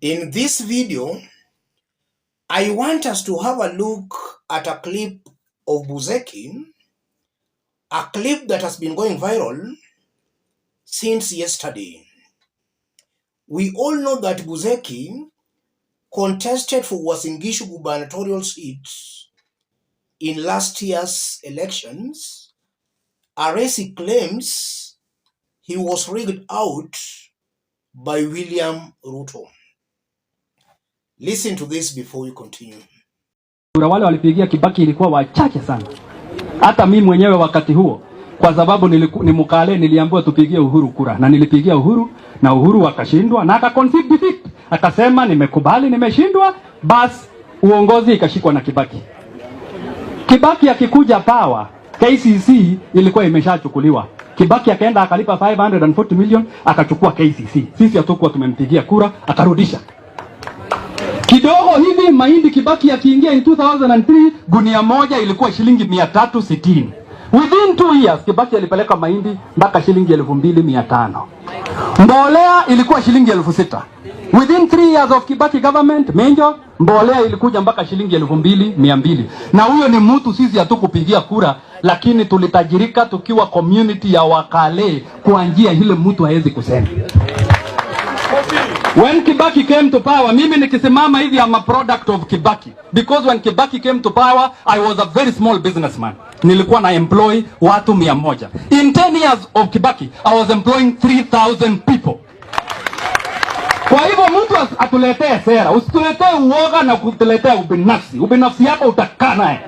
In this video, I want us to have a look at a clip of Buzeki, a clip that has been going viral since yesterday. We all know that Buzeki contested for Uasin Ghishu gubernatorial seat in last year's elections, a race he claims he was rigged out by William Ruto. Listen to this before we continue. Wale walipigia Kibaki ilikuwa wachache sana. Hata mimi mwenyewe wakati huo, kwa sababu ni mkale, niliambiwa tupigie Uhuru kura na nilipigia Uhuru na Uhuru akashindwa na akaconcede defeat. Akasema nimekubali nimeshindwa, basi uongozi ikashikwa na Kibaki. Kibaki akikuja power, KCC ilikuwa imeshachukuliwa. Kibaki akaenda akalipa 540 million akachukua KCC. Sisi hatukuwa tumempigia kura, akarudisha. Kidogo hivi mahindi Kibaki akiingia in 2003 gunia moja ilikuwa shilingi 360. Within 2 years Kibaki alipeleka mahindi mpaka shilingi 2500. Mbolea ilikuwa shilingi 6000. Within 3 years of Kibaki government, Menjo, mbolea ilikuja mpaka shilingi 2200. Na huyo ni mtu sisi hatukupigia kura, lakini tulitajirika tukiwa community ya Wakale kwa njia ile mtu hawezi kusema. When Kibaki came to power, mimi nikisimama hivi I'm a product of Kibaki. Because when Kibaki came to power, I was a very small businessman. Nilikuwa na employ watu 100. In 10 years of Kibaki, I was employing 3,000 people. Kwa hivyo mtu atuletee sera, usituletee uoga na kutuletee ubinafsi. Ubinafsi yako utakaa naye.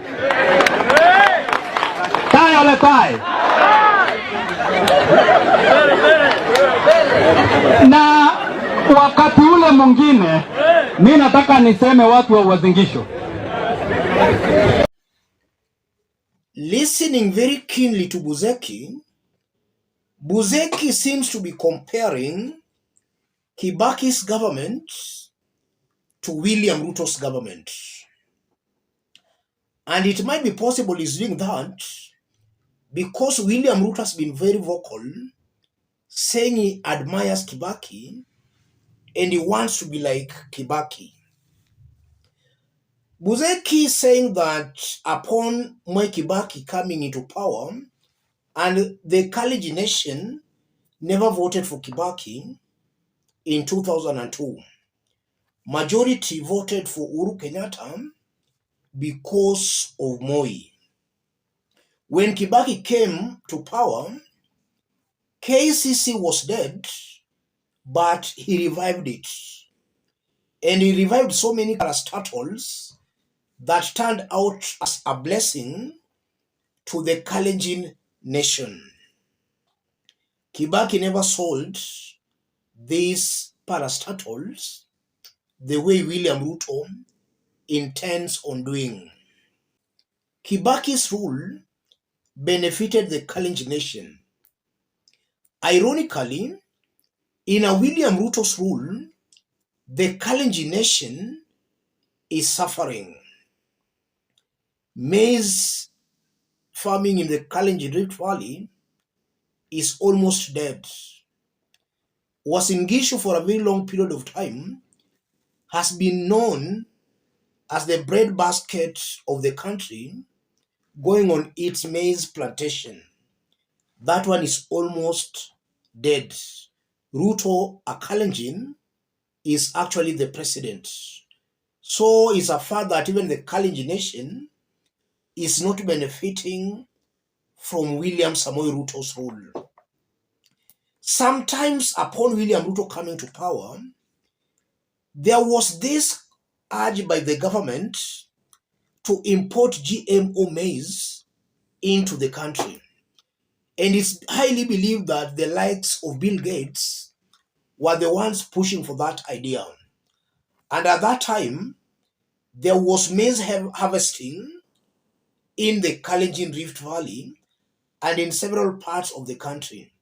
Taya ole taya. Na wakati ule mwingine, mimi nataka niseme watu wa Uasin Gishu. Listening very keenly to Buzeki, Buzeki seems to be comparing Kibaki's government to William Ruto's government. And it might be possible he's doing that because William Ruto has been very vocal, saying he admires Kibaki and he wants to be like Kibaki. Buzeki is saying that upon Mwai Kibaki coming into power, and the Kalenjin nation never voted for Kibaki in 2002. Majority voted for Uhuru Kenyatta because of Moi. When Kibaki came to power, KCC was dead, but he revived it. And he revived so many parastatals that turned out as a blessing to the Kalenjin nation. Kibaki never sold these parastatals the way William Ruto intends on doing. Kibaki's rule benefited the Kalenjin nation. Ironically, in a William Ruto's rule, the Kalenjin nation is suffering. Maize farming in the Kalenjin Rift Valley is almost dead. Uasin Gishu for a very long period of time has been known as the breadbasket of the country, going on its maize plantation. That one is almost dead. Ruto, a Kalenjin, is actually the president. So it's a fact that even the Kalenjin nation is not benefiting from William Samoei Ruto's rule. Sometimes upon William Ruto coming to power, there was this urge by the government to import GMO maize into the country. And it's highly believed that the likes of Bill Gates were the ones pushing for that idea. And at that time, there was maize harvesting in the Kalenjin Rift Valley and in several parts of the country.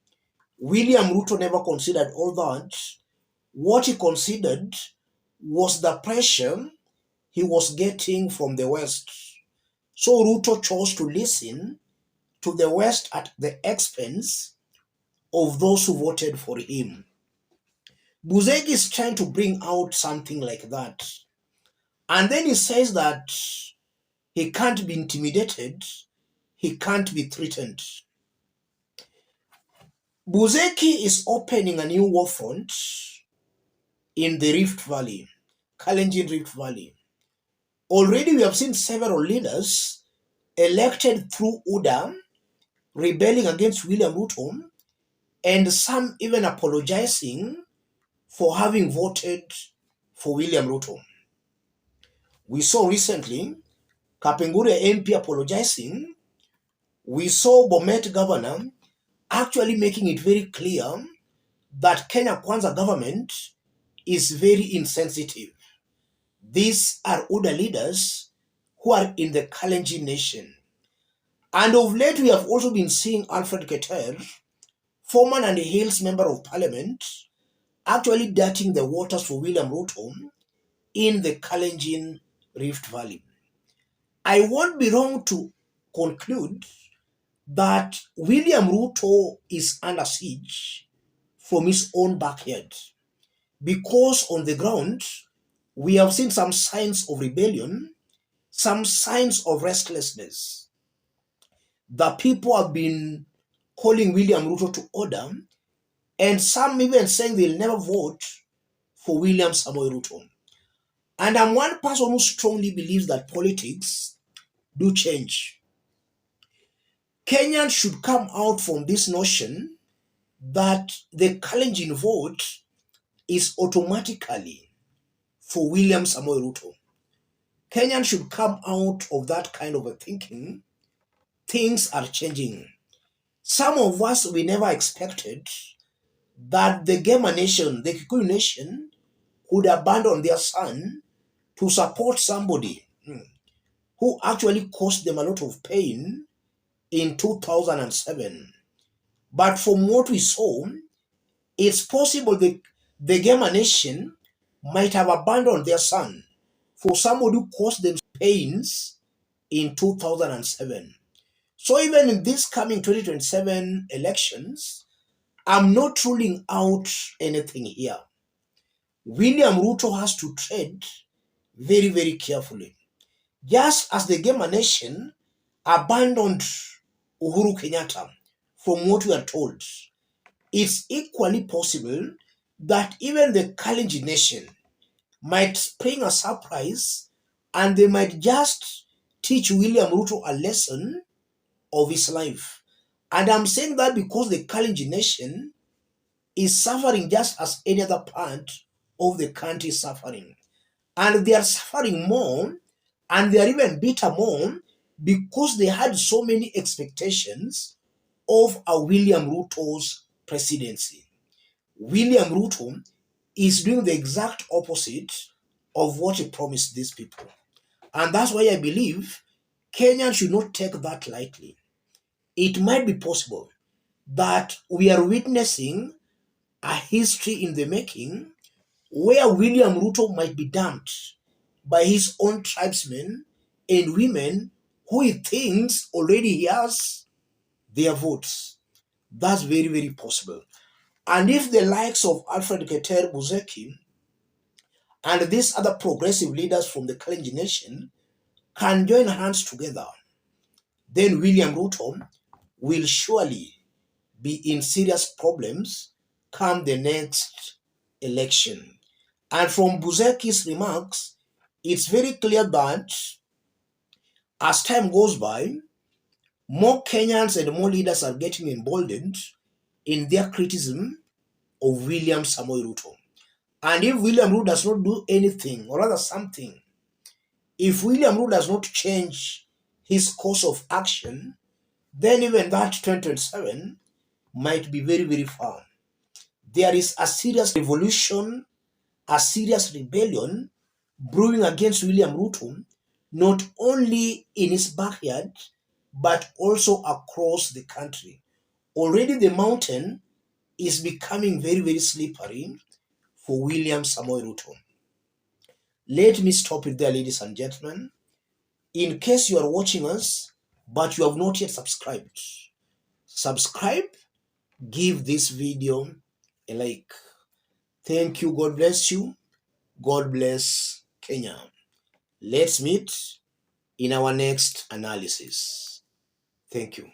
William Ruto never considered all that. What he considered was the pressure he was getting from the West. So Ruto chose to listen to the West at the expense of those who voted for him. Buzeki is trying to bring out something like that. And then he says that he can't be intimidated, he can't be threatened. Buzeki is opening a new war front in the Rift Valley, Kalenjin Rift Valley. Already we have seen several leaders elected through UDA rebelling against William Ruto, and some even apologizing for having voted for William Ruto. We saw recently Kapengure MP apologizing. We saw Bomet governor actually making it very clear that Kenya Kwanza government is very insensitive. These are UDA leaders who are in the Kalenjin nation. And of late, we have also been seeing Alfred Keter, former Nandi Hills Member of Parliament, actually dirtying the waters for William Ruto in the Kalenjin Rift Valley. I won't be wrong to conclude that William Ruto is under siege from his own backyard, because on the ground we have seen some signs of rebellion, some signs of restlessness. The people have been calling William Ruto to order, and some even saying they'll never vote for William Samoei Ruto. And I'm one person who strongly believes that politics do change. Kenyans should come out from this notion that the Kalenjin vote is automatically for William Samoei Ruto. Kenyans should come out of that kind of a thinking. Things are changing. Some of us, we never expected that the Gema nation, the Kikuyu nation, would abandon their son to support somebody who actually caused them a lot of pain in 2007. But from what we saw, it's possible the Gema nation might have abandoned their son for somebody who caused them pains in 2007. So even in this coming 2027 elections, I'm not ruling out anything here. William Ruto has to tread very, very carefully. Just as the Gema nation abandoned Uhuru Kenyatta, from what we are told, it's equally possible that even the Kalenjin nation might spring a surprise and they might just teach William Ruto a lesson of his life. And I'm saying that because the Kalenjin nation is suffering just as any other part of the country is suffering. And they are suffering more, and they are even bitter more, because they had so many expectations of a William Ruto's presidency. William Ruto is doing the exact opposite of what he promised these people. And that's why I believe Kenyans should not take that lightly. It might be possible that we are witnessing a history in the making where William Ruto might be dumped by his own tribesmen and women who he thinks already he has their votes. That's very, very possible. And if the likes of Alfred Keter Buzeki and these other progressive leaders from the Kalenjin nation can join hands together, then William Ruto will surely be in serious problems come the next election. And from Buzeki's remarks, it's very clear that as time goes by, more Kenyans and more leaders are getting emboldened in their criticism of William Samoei Ruto. And if William Ruto does not do anything, or rather something, if William Ruto does not change his course of action, then even that 2027 might be very, very far. There is a serious revolution, a serious rebellion brewing against William Ruto, not only in his backyard, but also across the country. Already the mountain is becoming very, very slippery for William Samoei Ruto. Let me stop it there, ladies and gentlemen. In case you are watching us, but you have not yet subscribed, subscribe, give this video a like. Thank you. God bless you. God bless Kenya. Let's meet in our next analysis. Thank you.